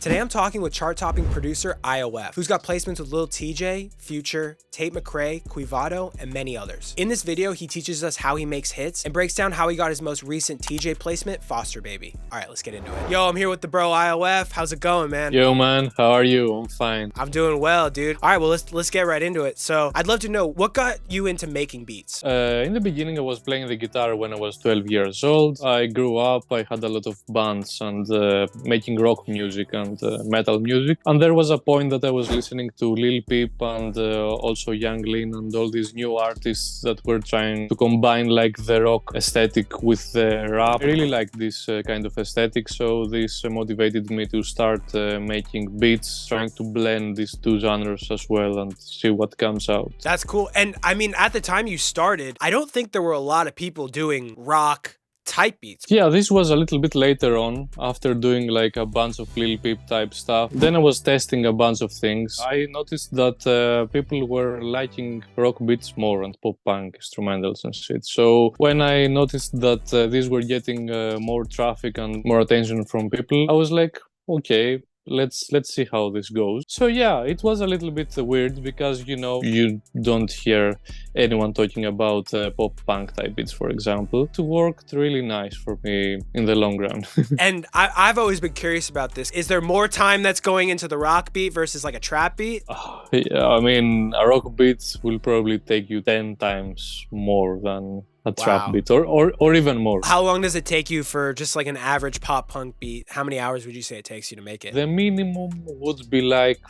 Today I'm talking with chart-topping producer IOF, who's got placements with Lil Tjay, Future, Tate McRae, Quivado, and many others. In this video, he teaches us how he makes hits and breaks down how he got his most recent Tjay placement, Foster Baby. All right, let's get into it. Yo, I'm here with the bro IOF. How's it going, man? Yo, man, how are you? I'm fine. I'm doing well, dude. All right, well, let's get right into it. So I'd love to know, what got you into making beats? In the beginning, I was playing the guitar when I was 12 years old. I grew up, I had a lot of bands and making rock music and metal music. And there was a point that I was listening to Lil Peep and also Young Lean and all these new artists that were trying to combine like the rock aesthetic with the rap. I really like this kind of aesthetic, so this motivated me to start making beats, trying to blend these two genres as well and see what comes out. That's cool. And I mean, at the time you started, I don't think there were a lot of people doing rock type beats. Yeah, this was a little bit later on, after doing like a bunch of Lil Peep type stuff. Then I was testing a bunch of things. I noticed that people were liking rock beats more and pop punk instrumentals and shit. So when I noticed that these were getting more traffic and more attention from people, I was like, okay, let's see how this goes. So yeah, it was a little bit weird because, you know, you don't hear anyone talking about pop punk type beats, for example. It worked really nice for me in the long run. And I've always been curious about this. Is there more time that's going into the rock beat versus like a trap beat? Yeah, I mean, a rock beat will probably take you 10 times more than a trap beat or even more. How long does it take you for just like an average pop punk beat? How many hours would you say it takes you to make it? The minimum would be like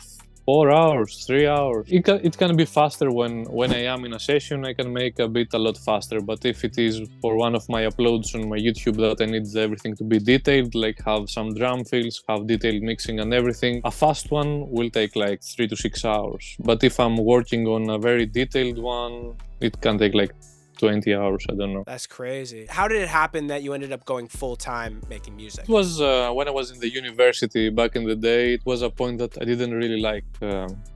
4 hours, 3 hours. It can be faster when I am in a session. I can make a beat a lot faster, but if it is for one of my uploads on my YouTube that I need everything to be detailed, like have some drum fills, have detailed mixing and everything, a fast one will take like 3 to 6 hours. But if I'm working on a very detailed one, it can take like 20 hours, I don't know. That's crazy. How did it happen that you ended up going full-time making music? It was when I was in the university back in the day. It was a point that I didn't really like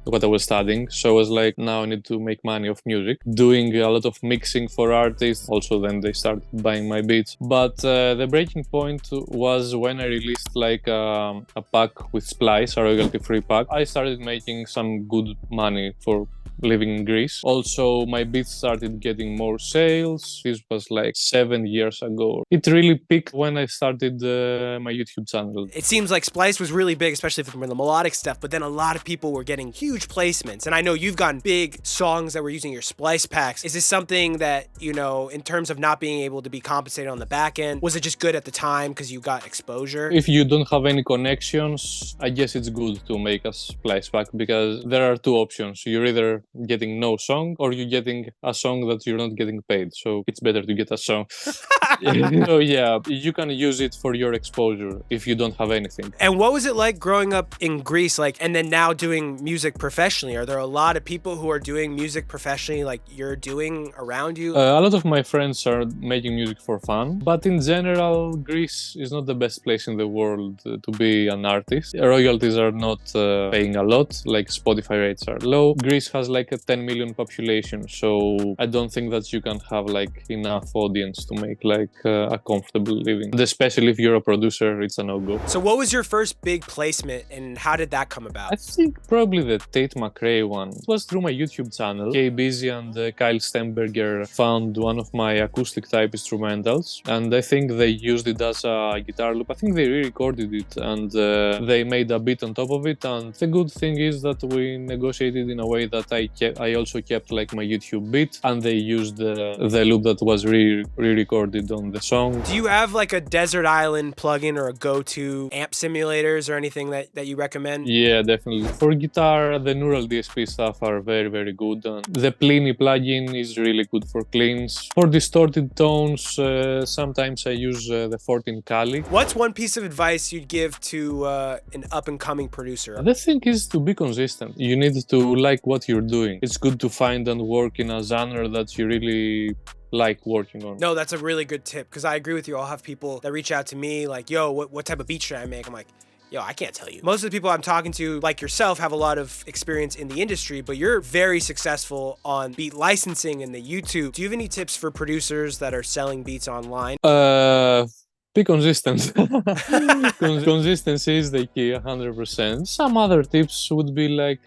what I was studying. So I was like, now I need to make money off music. Doing a lot of mixing for artists. Also then they started buying my beats. But the breaking point was when I released like a pack with Splice, a royalty-free pack. I started making some good money for living in Greece. Also, my beats started getting more sales. This was like 7 years ago. It really peaked when I started my YouTube channel. It seems like Splice was really big, especially from the melodic stuff, but then a lot of people were getting huge placements. And I know you've gotten big songs that were using your Splice packs. Is this something that, you know, in terms of not being able to be compensated on the back end, was it just good at the time because you got exposure? If you don't have any connections, I guess it's good to make a Splice pack because there are two options. You're either getting no song or you're getting a song that you're not getting paid, so it's better to get a song. So yeah, you can use it for your exposure if you don't have anything. And what was it like growing up in Greece, like, and then now doing music professionally? Are there a lot of people who are doing music professionally like you're doing around you? A lot of my friends are making music for fun, but in general, Greece is not the best place in the world to be an artist. Royalties are not paying a lot, like Spotify rates are low. Greece has like a 10 million population, so I don't think that you can have like enough audience to make like a comfortable living. And especially if you're a producer, it's a no-go. So what was your first big placement and how did that come about? I think probably the Tate McRae one. It was through my YouTube channel. K Busy and Kyle Stemberger found one of my acoustic type instrumentals, and I think they used it as a guitar loop. I think they re-recorded it and they made a beat on top of it. And the good thing is that we negotiated in a way that I also kept like my YouTube beat, and they used the loop that was re-recorded on the song. Do you have like a desert island plugin or a go-to amp simulators or anything that you recommend? Yeah, definitely. For guitar, the Neural DSP stuff are very, very good. And the Pliny plugin is really good for cleans. For distorted tones, sometimes I use the 14 Kali. What's one piece of advice you'd give to an up-and-coming producer? The thing is to be consistent. You need to like what you're doing. It's good to find and work in a genre that you really like working on. No, that's a really good tip, because I agree with you. I'll have people that reach out to me like, yo, what type of beat should I make? I'm like, yo, I can't tell you. Most of the people I'm talking to, like yourself, have a lot of experience in the industry, but you're very successful on beat licensing and the YouTube. Do you have any tips for producers that are selling beats online? Be consistent. Consistency is the key, 100%. Some other tips would be like,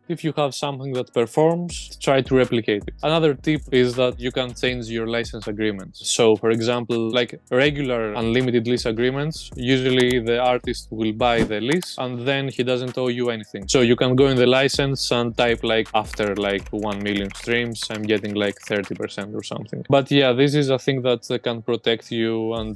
if you have something that performs, try to replicate it. Another tip is that you can change your license agreements. So, for example, like regular unlimited lease agreements, usually the artist will buy the lease and then he doesn't owe you anything. So you can go in the license and type like, after like 1 million streams, I'm getting like 30% or something. But yeah, this is a thing that can protect you, and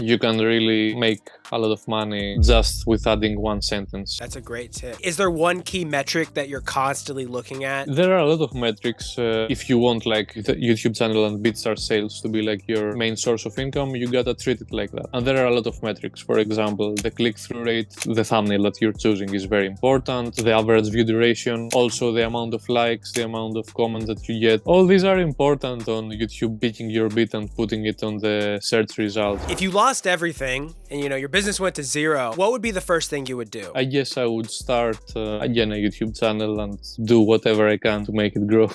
you can really make a lot of money just with adding one sentence. That's a great tip. Is there one key metric that you're constantly looking at? There are a lot of metrics. If you want like the YouTube channel and BeatStars sales to be like your main source of income, you gotta treat it like that. And there are a lot of metrics. For example, the click-through rate, the thumbnail that you're choosing is very important, the average view duration, also the amount of likes, the amount of comments that you get. All these are important on YouTube, picking your beat and putting it on the search results. If you lost everything and your business went to zero, what would be the first thing you would do? I guess I would start again a YouTube channel and do whatever I can to make it grow.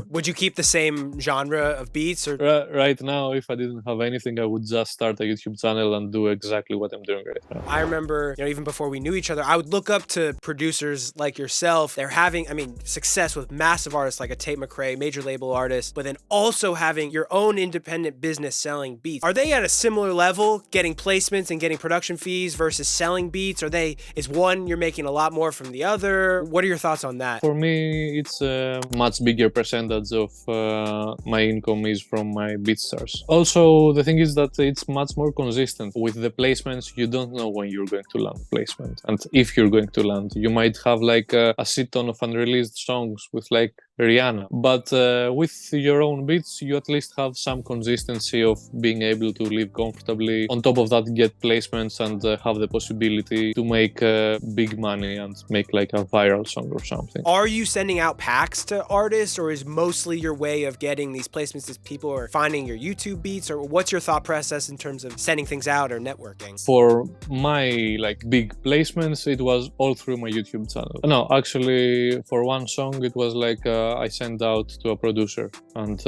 Would you keep the same genre of beats? Or right now, if I didn't have anything, I would just start a YouTube channel and do exactly what I'm doing right now. I remember, even before we knew each other, I would look up to producers like yourself. They're having, success with massive artists like a Tate McRae, major label artist, but then also having your own independent business selling beats. Are they at a similar level, getting placements and getting production fees versus selling beats? Is one you're making a lot more from the other? What are your thoughts on that? For me, it's a much bigger percentage of my income is from my BeatStars. Also, the thing is that it's much more consistent. With the placements, you don't know when you're going to land placement. And if you're going to land, you might have like a shit ton of unreleased songs with like Rihanna. But with your own beats, you at least have some consistency of being able to live comfortably. On top of that, get placements and have the possibility to make big money and make like a viral song or something. Are you sending out packs to artists, or is mostly your way of getting these placements as people are finding your YouTube beats? Or what's your thought process in terms of sending things out or networking? For my like big placements, it was all through my YouTube channel. No, actually, for one song, it was like I sent out to a producer and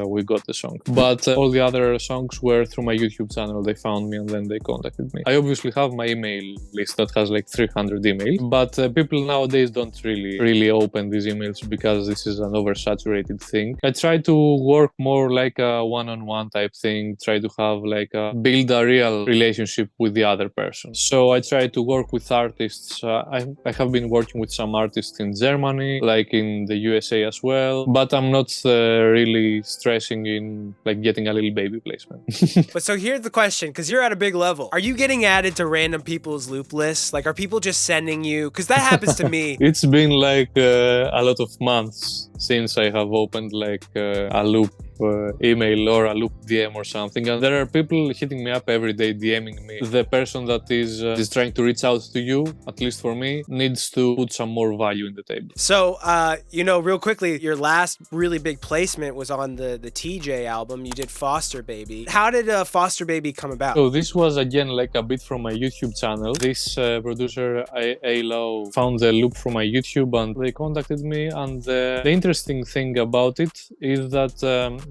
we got the song. But all the other songs were through my YouTube channel. They found me and then they contacted me. I obviously have my email list that has like 300 emails, but people nowadays don't really open these emails because this is an oversaturated thing. I try to work more like a one-on-one type thing, try to have like build a real relationship with the other person. So I try to work with artists. I have been working with some artists in Germany, like in the USA as well, but I'm not really stressing in like getting a little baby placement. But so here's the question, because you're at a big level. Are you getting added to random people's loop lists? Like, are people just sending you? Because that happens to me. It's been like a lot of months since I have opened like a loop email or a loop DM or something, and there are people hitting me up every day, DMing me. The person that is trying to reach out to you, at least for me, needs to put some more value in the table. So, real quickly, your last really big placement was on the Tjay album. You did Foster Baby. How did Foster Baby come about? So this was again like a bit from my YouTube channel. This producer, A-Lo, found the loop from my YouTube and they contacted me, and the interesting thing about it is that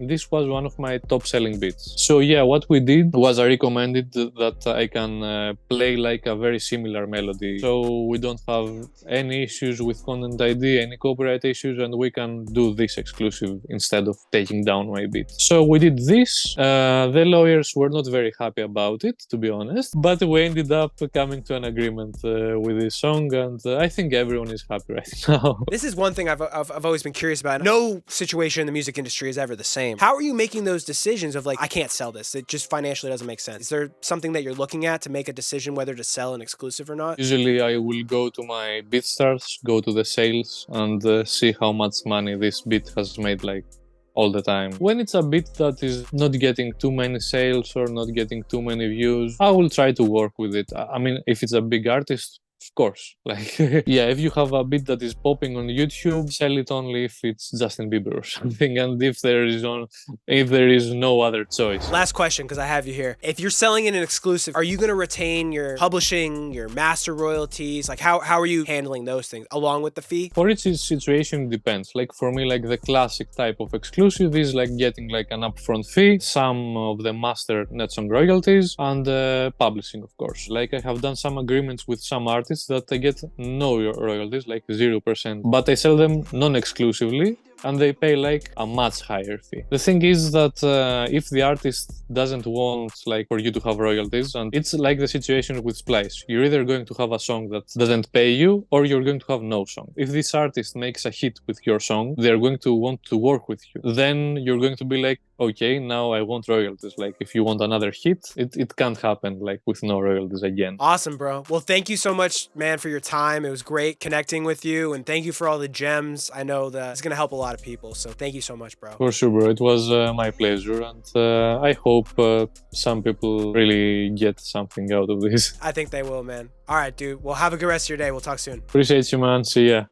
this was one of my top selling beats. So yeah, what we did was I recommended that I can play like a very similar melody. So we don't have any issues with content ID, any copyright issues, and we can do this exclusive instead of taking down my beat. So we did this. The lawyers were not very happy about it, to be honest, but we ended up coming to an agreement with this song, and I think everyone is happy right now. This is one thing I've always been curious about. No situation in the music industry is ever the same. How are you making those decisions of like, I can't sell this, it just financially doesn't make sense? Is there something that you're looking at to make a decision whether to sell an exclusive or not? Usually I will go to my BeatStars, go to the sales, and see how much money this beat has made like all the time. When it's a beat that is not getting too many sales or not getting too many views, I will try to work with it. I mean, if it's a big artist, of course. Like, yeah, if you have a beat that is popping on YouTube, sell it only if it's Justin Bieber or something, and if there is no other choice. Last question, because I have you here. If you're selling in an exclusive, are you going to retain your publishing, your master royalties? Like, how are you handling those things along with the fee? For each situation, it depends. Like for me, like the classic type of exclusive is like getting like an upfront fee, some of the master net song royalties, and publishing, of course. Like I have done some agreements with some artists that I get no royalties, like 0%, but I sell them non-exclusively, and they pay like a much higher fee. The thing is that if the artist doesn't want like for you to have royalties, and it's like the situation with Splice, you're either going to have a song that doesn't pay you, or you're going to have no song. If this artist makes a hit with your song, they're going to want to work with you. Then you're going to be like, okay, now I want royalties. Like if you want another hit, it can't happen like with no royalties again. Awesome, bro. Well, thank you so much, man, for your time. It was great connecting with you, and thank you for all the gems. I know that it's gonna help a lot of people, so thank you so much, bro. For sure, bro. It was my pleasure, and I hope some people really get something out of this. I think they will, man. All right, dude. Well, have a good rest of your day. We'll talk soon. Appreciate you, man. See ya.